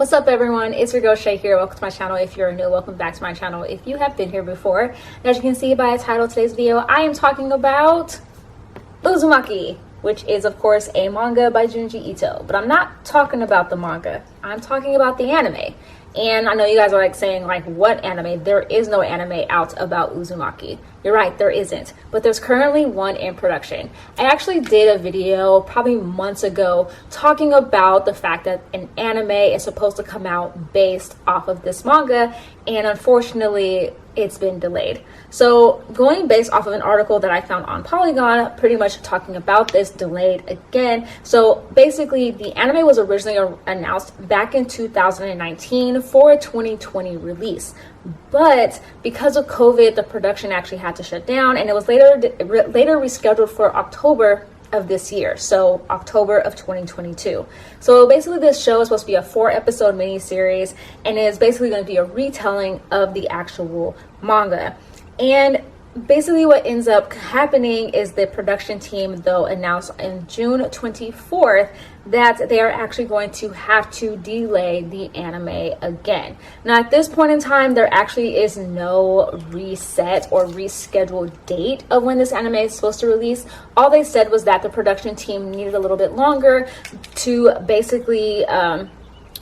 What's up everyone, it's your girl Shay here. Welcome to my channel. If you're new, welcome back to my channel if you have been here before. And as you can see by the title of today's video, I am talking about Uzumaki, which is of course a manga by Junji Ito. But I'm not talking about the manga, I'm talking about the anime. And I know you guys are like saying like, what anime? There is no anime out about Uzumaki. You're right, there isn't, but there's currently one in production. I actually did a video probably months ago talking about the fact that an anime is supposed to come out based off of this manga, and unfortunately it's been delayed. So going based off of an article that I found on Polygon, pretty much talking about this delayed again. So basically the anime was originally announced back in 2019 for a 2020 release. But because of COVID, the production actually had to shut down, and it was later rescheduled for October of this year, so October of 2022. So basically this show is supposed to be a 4-episode mini-series, and it is basically going to be a retelling of the actual manga. And basically what ends up happening is the production team though announced on June 24th that they are actually going to have to delay the anime again. Now at this point in time, there actually is no reset or rescheduled date of when this anime is supposed to release. All they said was that the production team needed a little bit longer to basically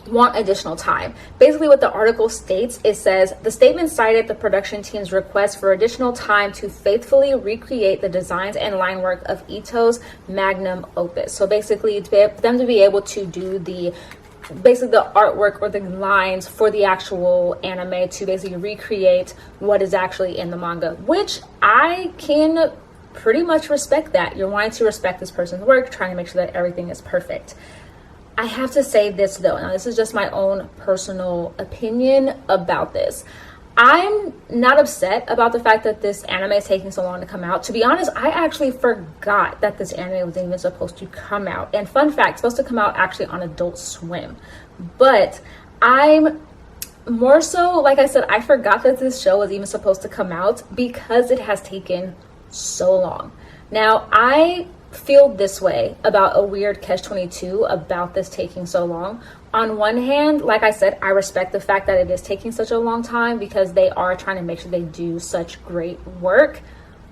want additional time. Basically what the article states, it says the statement cited the production team's request for additional time to faithfully recreate the designs and line work of Ito's magnum opus. So basically for them to be able to do the artwork or the lines for the actual anime, to basically recreate what is actually in the manga, which I can pretty much respect. That you're wanting to respect this person's work, trying to make sure that everything is perfect. I have to say this though, now this is just my own personal opinion about this. I'm not upset about the fact that this anime is taking so long to come out. To be honest, I actually forgot that this anime was even supposed to come out. And fun fact, it's supposed to come out actually on Adult Swim. But I'm more so, like I said, I forgot that this show was even supposed to come out because it has taken so long. Now, I feel this way about a weird catch-22 about this taking so long. On one hand, like I said, I respect the fact that it is taking such a long time because they are trying to make sure they do such great work.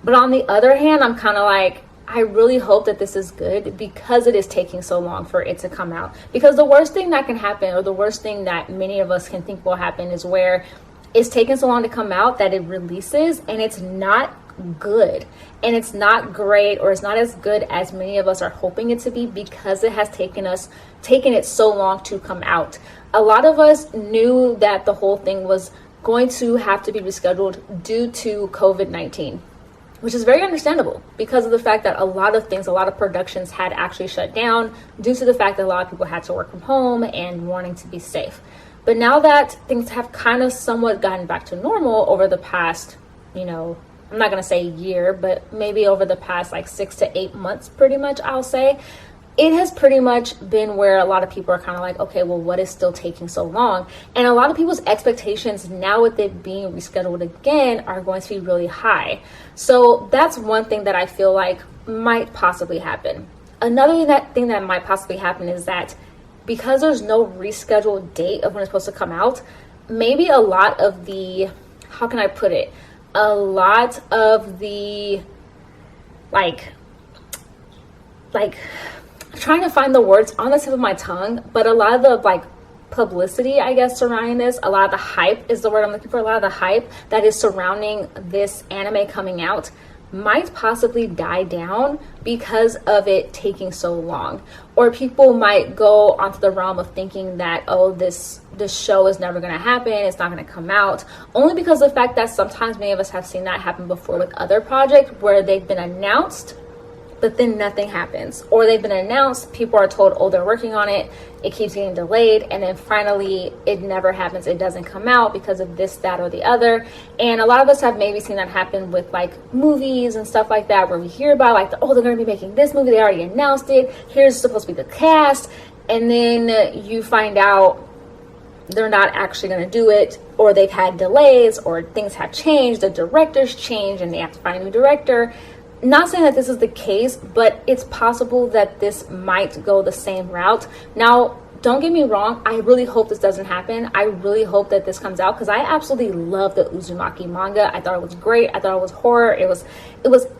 But on the other hand, I'm kind of like, I really hope that this is good because it is taking so long for it to come out. Because the worst thing that can happen, or the worst thing that many of us can think will happen, is where it's taken so long to come out that it releases and it's not good and it's not great, or it's not as good as many of us are hoping it to be because it has taken it so long to come out. A lot of us knew that the whole thing was going to have to be rescheduled due to COVID-19, which is very understandable because of the fact that a lot of productions had actually shut down due to the fact that a lot of people had to work from home and wanting to be safe. But now that things have kind of somewhat gotten back to normal over the past, I'm not going to say year, but maybe over the past like 6 to 8 months, pretty much, I'll say, it has pretty much been where a lot of people are kind of like, okay, well, what is still taking so long? And a lot of people's expectations now with it being rescheduled again are going to be really high. So that's one thing that I feel like might possibly happen. Another thing that might possibly happen is that because there's no rescheduled date of when it's supposed to come out, maybe a lot of the, how can I put it? A lot of the like trying to find the words on the tip of my tongue, but a lot of the like publicity, I guess, surrounding this, a lot of the hype is the word I'm looking for. A lot of the hype that is surrounding this anime coming out might possibly die down because of it taking so long. Or people might go onto the realm of thinking that, oh, this show is never going to happen, it's not going to come out, only because of the fact that sometimes many of us have seen that happen before with other projects where they've been announced but then nothing happens, or they've been announced, people are told, oh, they're working on it, it keeps getting delayed, and then finally it never happens, it doesn't come out because of this, that, or the other. And a lot of us have maybe seen that happen with like movies and stuff like that, where we hear about like, oh, they're going to be making this movie, they already announced it, here's supposed to be the cast, and then you find out they're not actually going to do it, or they've had delays, or things have changed, the director's changed and they have to find a new director. Not saying that this is the case, but it's possible that this might go the same route. Now, don't get me wrong, I really hope this doesn't happen. I really hope that this comes out because I absolutely love the Uzumaki manga. I thought it was great. I thought it was horror. It was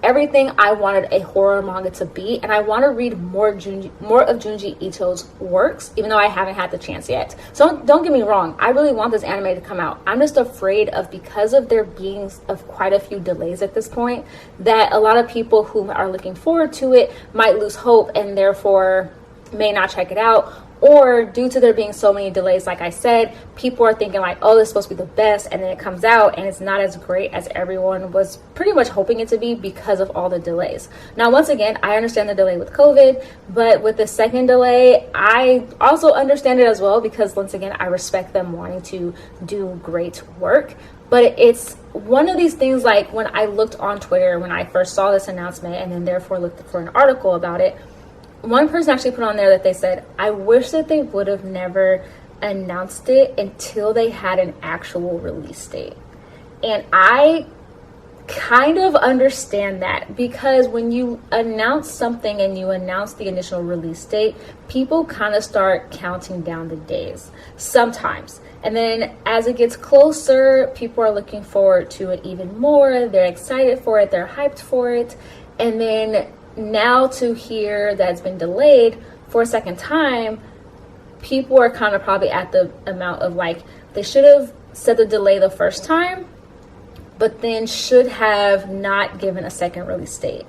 everything I wanted a horror manga to be, and I want to read more of Junji Ito's works, even though I haven't had the chance yet. So don't get me wrong, I really want this anime to come out. I'm just afraid of, because of there being of quite a few delays at this point, that a lot of people who are looking forward to it might lose hope and therefore may not check it out. Or due to there being so many delays, like I said, people are thinking like, oh, this is supposed to be the best, and then it comes out and it's not as great as everyone was pretty much hoping it to be because of all the delays. Now, once again, I understand the delay with COVID, but with the second delay, I also understand it as well because, once again, I respect them wanting to do great work. But it's one of these things, like when I looked on Twitter, when I first saw this announcement and then therefore looked for an article about it, one person actually put on there that they said, I wish that they would have never announced it until they had an actual release date. And I kind of understand that, because when you announce something and you announce the initial release date, people kind of start counting down the days sometimes. And then as it gets closer, people are looking forward to it even more. They're excited for it. They're hyped for it. And then now to hear that it's been delayed for a second time, people are kind of probably at the amount of like, they should have said the delay the first time, but then should have not given a second release date.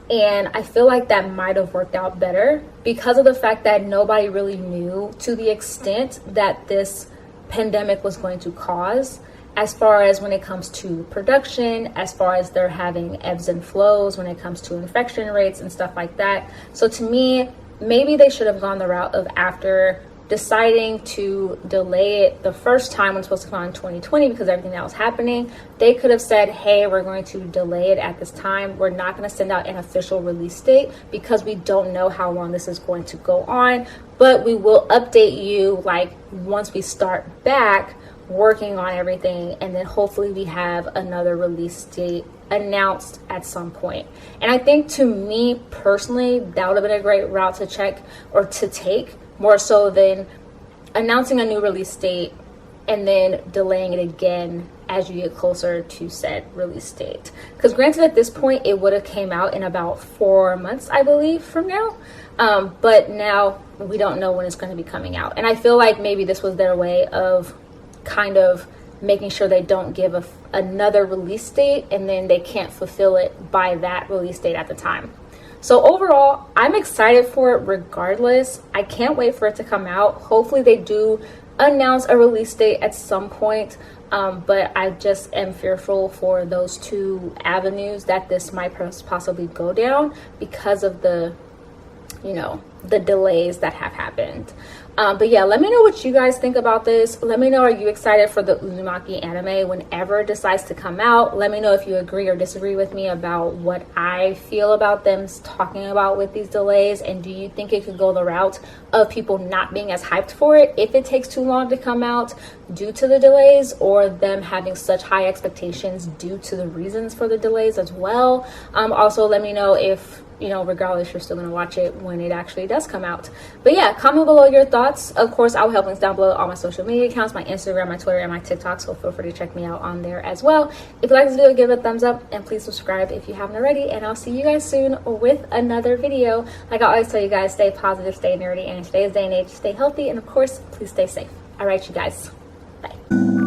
And I feel like that might have worked out better because of the fact that nobody really knew to the extent that this pandemic was going to cause, as far as when it comes to production, as far as they're having ebbs and flows when it comes to infection rates and stuff like that. So to me, maybe they should have gone the route of, after deciding to delay it the first time when it's supposed to come out in 2020 because of everything that was happening, they could have said, hey, we're going to delay it at this time. We're not going to send out an official release date because we don't know how long this is going to go on, but we will update you like once we start back working on everything, and then hopefully we have another release date announced at some point. And I think, to me personally, that would have been a great route to check or to take, more so than announcing a new release date and then delaying it again as you get closer to said release date. Because granted, at this point it would have came out in about 4 months, I believe, from now, but now we don't know when it's going to be coming out. And I feel like maybe this was their way of kind of making sure they don't give another release date and then they can't fulfill it by that release date at the time. So overall, I'm excited for it regardless. I can't wait for it to come out. Hopefully they do announce a release date at some point, but I just am fearful for those two avenues that this might possibly go down because of the delays that have happened. But yeah, let me know what you guys think about this. Let me know, are you excited for the Uzumaki anime whenever it decides to come out? Let me know if you agree or disagree with me about what I feel about them talking about with these delays, and do you think it could go the route of people not being as hyped for it if it takes too long to come out due to the delays, or them having such high expectations due to the reasons for the delays as well? Also, let me know if, regardless, you're still going to watch it when it actually does come out. But yeah, comment below your thoughts. Of course, I will have links down below all my social media accounts, my Instagram, my Twitter, and my TikTok, so feel free to check me out on there as well. If you like this video, give it a thumbs up, and please subscribe if you haven't already, and I'll see you guys soon with another video. Like I always tell you guys, stay positive, stay nerdy, and in today's day and age, stay healthy, and of course, please stay safe. All right, you guys, bye.